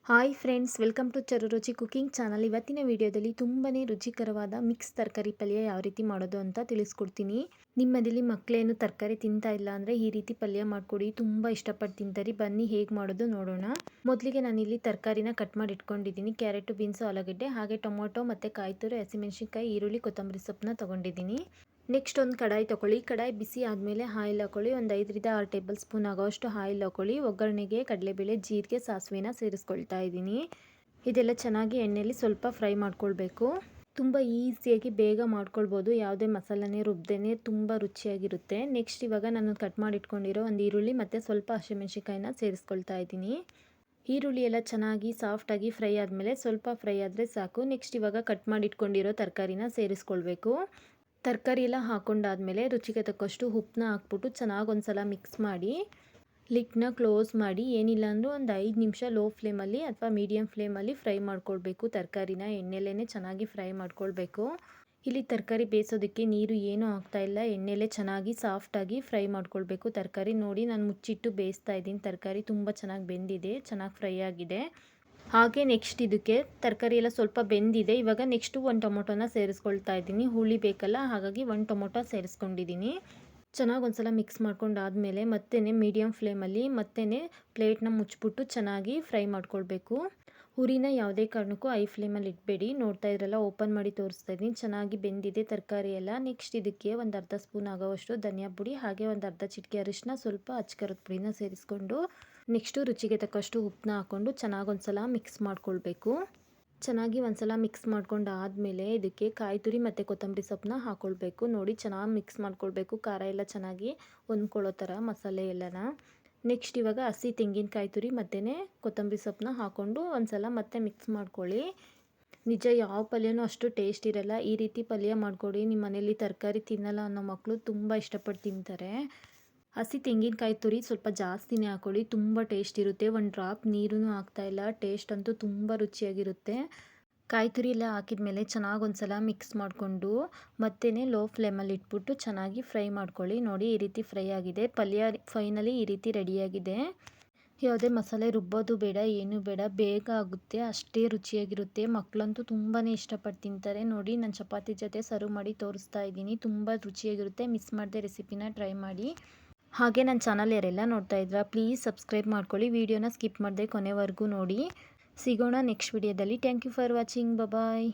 Hi friends, welcome to Charuruchi cooking channel. ಇವತ್ತಿನ ವಿಡಿಯೋದಲ್ಲಿ ತುಂಬಾ ರುಚಿಕರವಾದ ಮಿಕ್ಸ್ ತರಕಾರಿ ಪಲ್ಯ ಯಾವ ರೀತಿ ಮಾಡೋದು ಅಂತ ತಿಳಿಸ್ಕೊಡ್ತೀನಿ. ನಿಮ್ಮನೇಲಿ ಮಕ್ಕಳೇನು ತರಕಾರಿ ತಿಂತಾ ಇಲ್ಲ ಅಂದರೆ ಈ ರೀತಿ ಪಲ್ಯ ಮಾಡಿಕೊಡಿ, ತುಂಬ ಇಷ್ಟಪಟ್ಟು ತಿಂತಾರೆ. ಬನ್ನಿ ಹೇಗೆ ಮಾಡೋದು ನೋಡೋಣ. ಮೊದಲಿಗೆ ನಾನಿಲ್ಲಿ ತರಕಾರಿನ ಕಟ್ ಮಾಡಿ ಇಟ್ಕೊಂಡಿದ್ದೀನಿ. ಕ್ಯಾರೆಟು, ಬೀನ್ಸು, ಆಲೂಗಡ್ಡೆ, ಹಾಗೆ ಟೊಮೊಟೊ ಮತ್ತು ಕಾಯಿ ತುರಿ, ಹಸಿಮೆಣಸಿನ್ಕಾಯಿ, ಈರುಳ್ಳಿ, ಕೊತ್ತಂಬರಿ ಸೊಪ್ಪನ್ನ ತೊಗೊಂಡಿದ್ದೀನಿ. ನೆಕ್ಸ್ಟ್ ಒಂದು ಕಡಾಯಿ ತೊಗೊಳ್ಳಿ. ಕಡಾಯಿ ಬಿಸಿ ಆದಮೇಲೆ ಆಯಿಲ್ ಹಾಕೊಳ್ಳಿ. ಒಂದು 5ರಿಂದ 6 ಟೇಬಲ್ ಸ್ಪೂನ್ ಆಗೋಷ್ಟು ಆಯಿಲ್ ಹಾಕೊಳ್ಳಿ. ಒಗ್ಗರಣೆಗೆ ಕಡಲೆಬೇಳೆ, ಜೀರಿಗೆ, ಸಾಸಿವೆನ ಸೇರಿಸ್ಕೊಳ್ತಾ ಇದ್ದೀನಿ. ಇದೆಲ್ಲ ಚೆನ್ನಾಗಿ ಎಣ್ಣೆಯಲ್ಲಿ ಸ್ವಲ್ಪ ಫ್ರೈ ಮಾಡ್ಕೊಳ್ಬೇಕು. ತುಂಬ ಈಸಿಯಾಗಿ ಬೇಗ ಮಾಡ್ಕೊಳ್ಬೋದು, ಯಾವುದೇ ಮಸಾಲನೇ ರುಬ್ದೇನೆ ತುಂಬ ರುಚಿಯಾಗಿರುತ್ತೆ. ನೆಕ್ಸ್ಟ್ ಇವಾಗ ನಾನು ಕಟ್ ಮಾಡಿ ಇಟ್ಕೊಂಡಿರೋ ಒಂದು ಈರುಳ್ಳಿ ಮತ್ತು ಸ್ವಲ್ಪ ಹಸಿಮೆಣಸಿನ್ಕಾಯಿನ ಸೇರಿಸ್ಕೊಳ್ತಾ ಇದ್ದೀನಿ. ಈರುಳ್ಳಿ ಎಲ್ಲ ಚೆನ್ನಾಗಿ ಸಾಫ್ಟಾಗಿ ಫ್ರೈ ಆದಮೇಲೆ ಸ್ವಲ್ಪ ಫ್ರೈ ಆದರೆ ಸಾಕು. ನೆಕ್ಸ್ಟ್ ಇವಾಗ ಕಟ್ ಮಾಡಿ ಇಟ್ಕೊಂಡಿರೋ ತರಕಾರಿನ ಸೇರಿಸ್ಕೊಳ್ಬೇಕು. ತರಕಾರಿ ಎಲ್ಲ ಹಾಕೊಂಡಾದ್ಮೇಲೆ ರುಚಿಗೆ ತಕ್ಕಷ್ಟು ಉಪ್ಪನ್ನ ಹಾಕ್ಬಿಟ್ಟು ಚೆನ್ನಾಗಿ ಒಂದ್ಸಲ ಮಿಕ್ಸ್ ಮಾಡಿ ಲಿಡ್ನ ಕ್ಲೋಸ್ ಮಾಡಿ ಏನಿಲ್ಲ ಅಂದರೂ ಒಂದು 5 ನಿಮಿಷ ಲೋ ಫ್ಲೇಮಲ್ಲಿ ಅಥವಾ ಮೀಡಿಯಮ್ ಫ್ಲೇಮಲ್ಲಿ ಫ್ರೈ ಮಾಡ್ಕೊಳ್ಬೇಕು. ತರಕಾರಿನ ಎಣ್ಣೆಲೇ ಚೆನ್ನಾಗಿ ಫ್ರೈ ಮಾಡ್ಕೊಳ್ಬೇಕು. ಇಲ್ಲಿ ತರಕಾರಿ ಬೇಯಿಸೋದಕ್ಕೆ ನೀರು ಏನೂ ಆಗ್ತಾಯಿಲ್ಲ, ಎಣ್ಣೆಲೇ ಚೆನ್ನಾಗಿ ಸಾಫ್ಟಾಗಿ ಫ್ರೈ ಮಾಡ್ಕೊಳ್ಬೇಕು. ತರಕಾರಿ ನೋಡಿ, ನಾನು ಮುಚ್ಚಿಟ್ಟು ಬೇಯಿಸ್ತಾ ಇದ್ದೀನಿ. ತರಕಾರಿ ತುಂಬ ಚೆನ್ನಾಗಿ ಬೆಂದಿದೆ, ಚೆನ್ನಾಗಿ ಫ್ರೈ ಆಗಿದೆ. ಹಾಗೆ ನೆಕ್ಸ್ಟ್ ಇದಕ್ಕೆ ತರಕಾರಿ ಎಲ್ಲ ಸ್ವಲ್ಪ ಬೆಂದಿದೆ. ಇವಾಗ ನೆಕ್ಸ್ಟು ಒಂದು ಟೊಮೊಟೊನ ಸೇರಿಸ್ಕೊಳ್ತಾ ಇದ್ದೀನಿ. ಹುಳಿ ಬೇಕಲ್ಲ, ಹಾಗಾಗಿ ಒಂದು ಟೊಮೊಟೊ ಸೇರಿಸ್ಕೊಂಡಿದ್ದೀನಿ. ಚೆನ್ನಾಗಿ ಒಂದ್ಸಲ ಮಿಕ್ಸ್ ಮಾಡ್ಕೊಂಡಾದ್ಮೇಲೆ ಮತ್ತೆ ಮೀಡಿಯಮ್ ಫ್ಲೇಮಲ್ಲಿ ಮತ್ತೆ ಪ್ಲೇಟ್ನ ಮುಚ್ಚಿಬಿಟ್ಟು ಚೆನ್ನಾಗಿ ಫ್ರೈ ಮಾಡ್ಕೊಳ್ಬೇಕು. ಉರಿನ ಯಾವುದೇ ಕಾರಣಕ್ಕೂ ಐ ಫ್ಲೇಮಲ್ಲಿ ಇಡಬೇಡಿ. ನೋಡ್ತಾ ಇದ್ರಲ್ಲ, ಓಪನ್ ಮಾಡಿ ತೋರಿಸ್ತಾ ಇದ್ದೀನಿ. ಚೆನ್ನಾಗಿ ಬೆಂದಿದೆ ತರಕಾರಿ ಎಲ್ಲ. ನೆಕ್ಸ್ಟ್ ಇದಕ್ಕೆ ಒಂದು ಅರ್ಧ ಸ್ಪೂನ್ ಆಗೋವಷ್ಟು ಧನಿಯಾ ಪುಡಿ, ಹಾಗೆ ಒಂದು ಅರ್ಧ ಚಿಟಿಕೆ ಅರಿಶಿನ, ಸ್ವಲ್ಪ ಅಚ್ಚಕಾರದ ಪುಡಿನ ಸೇರಿಸ್ಕೊಂಡು ನೆಕ್ಸ್ಟು ರುಚಿಗೆ ತಕ್ಕಷ್ಟು ಉಪ್ಪನ್ನ ಹಾಕ್ಕೊಂಡು ಚೆನ್ನಾಗಿ ಒಂದ್ಸಲ ಮಿಕ್ಸ್ ಮಾಡ್ಕೊಳ್ಬೇಕು. ಚೆನ್ನಾಗಿ ಒಂದ್ಸಲ ಮಿಕ್ಸ್ ಮಾಡ್ಕೊಂಡು ಆದಮೇಲೆ ಇದಕ್ಕೆ ಕಾಯಿ ತುರಿ ಮತ್ತು ಕೊತ್ತಂಬರಿ ಸೊಪ್ಪನ್ನ ಹಾಕ್ಕೊಳ್ಬೇಕು. ನೋಡಿ, ಚೆನ್ನಾಗಿ ಮಿಕ್ಸ್ ಮಾಡ್ಕೊಳ್ಬೇಕು. ಖಾರ ಎಲ್ಲ ಚೆನ್ನಾಗಿ ಹೊಂದ್ಕೊಳ್ಳೋ ಥರ ಮಸಾಲೆ ಎಲ್ಲನ. ನೆಕ್ಸ್ಟ್ ಇವಾಗ ಹಸಿ ತೆಂಗಿನಕಾಯಿ ತುರಿ ಮತ್ತು ಕೊತ್ತಂಬರಿ ಸೊಪ್ಪನ್ನ ಹಾಕ್ಕೊಂಡು ಒಂದ್ಸಲ ಮತ್ತೆ ಮಿಕ್ಸ್ ಮಾಡ್ಕೊಳ್ಳಿ. ನಿಜ ಯಾವ ಪಲ್ಯನೂ ಅಷ್ಟು ಟೇಸ್ಟ್ ಇರಲ್ಲ. ಈ ರೀತಿ ಪಲ್ಯ ಮಾಡಿಕೊಡಿ. ನಿಮ್ಮ ಮನೇಲಿ ತರಕಾರಿ ತಿನ್ನಲ್ಲ ಅನ್ನೋ ಮಕ್ಕಳು ತುಂಬ ಇಷ್ಟಪಟ್ಟು ತಿಂತಾರೆ. ಹಸಿ ತೆಂಗಿನಕಾಯಿ ತುರಿ ಸ್ವಲ್ಪ ಜಾಸ್ತಿನೇ ಹಾಕ್ಕೊಳ್ಳಿ, ತುಂಬ ಟೇಸ್ಟ್ ಇರುತ್ತೆ. ಒಂದು ಡ್ರಾಪ್ ನೀರೂ ಹಾಕ್ತಾಯಿಲ್ಲ. ಟೇಸ್ಟ್ ಅಂತೂ ತುಂಬ ರುಚಿಯಾಗಿರುತ್ತೆ. ಕಾಯಿ ತುರಿ ಎಲ್ಲ ಹಾಕಿದ್ಮೇಲೆ ಚೆನ್ನಾಗಿ ಒಂದ್ಸಲ ಮಿಕ್ಸ್ ಮಾಡಿಕೊಂಡು ಮತ್ತೆ ಲೋ ಫ್ಲೇಮಲ್ಲಿ ಇಟ್ಬಿಟ್ಟು ಚೆನ್ನಾಗಿ ಫ್ರೈ ಮಾಡ್ಕೊಳ್ಳಿ. ನೋಡಿ, ಈ ರೀತಿ ಫ್ರೈ ಆಗಿದೆ. ಪಲ್ಯ ಫೈನಲಿ ಈ ರೀತಿ ರೆಡಿಯಾಗಿದೆ. ಯಾವುದೇ ಮಸಾಲೆ ರುಬ್ಬೋದು ಬೇಡ, ಏನೂ ಬೇಡ, ಬೇಗ ಆಗುತ್ತೆ, ಅಷ್ಟೇ ರುಚಿಯಾಗಿರುತ್ತೆ. ಮಕ್ಕಳಂತೂ ತುಂಬಾ ಇಷ್ಟಪಟ್ಟು ತಿಂತಾರೆ. ನೋಡಿ, ನಾನು ಚಪಾತಿ ಜೊತೆ ಸರ್ವ್ ಮಾಡಿ ತೋರಿಸ್ತಾ ಇದ್ದೀನಿ. ತುಂಬ ರುಚಿಯಾಗಿರುತ್ತೆ. ಮಿಸ್ ಮಾಡದೆ ರೆಸಿಪಿನ ಟ್ರೈ ಮಾಡಿ. ಹಾಗೆ ನನ್ನ ಚಾನಲ್ ಯಾರೆಲ್ಲ ನೋಡ್ತಾ ಇದ್ದೀರಾ, ಪ್ಲೀಸ್ ಸಬ್ಸ್ಕ್ರೈಬ್ ಮಾಡ್ಕೊಳ್ಳಿ. ವಿಡಿಯೋನ ಸ್ಕಿಪ್ ಮಾಡದೆ ಕೊನೆವರೆಗೂ ನೋಡಿ. ಸಿಗೋಣ ನೆಕ್ಸ್ಟ್ ವಿಡಿಯೋದಲ್ಲಿ. Thank you for watching. Bye.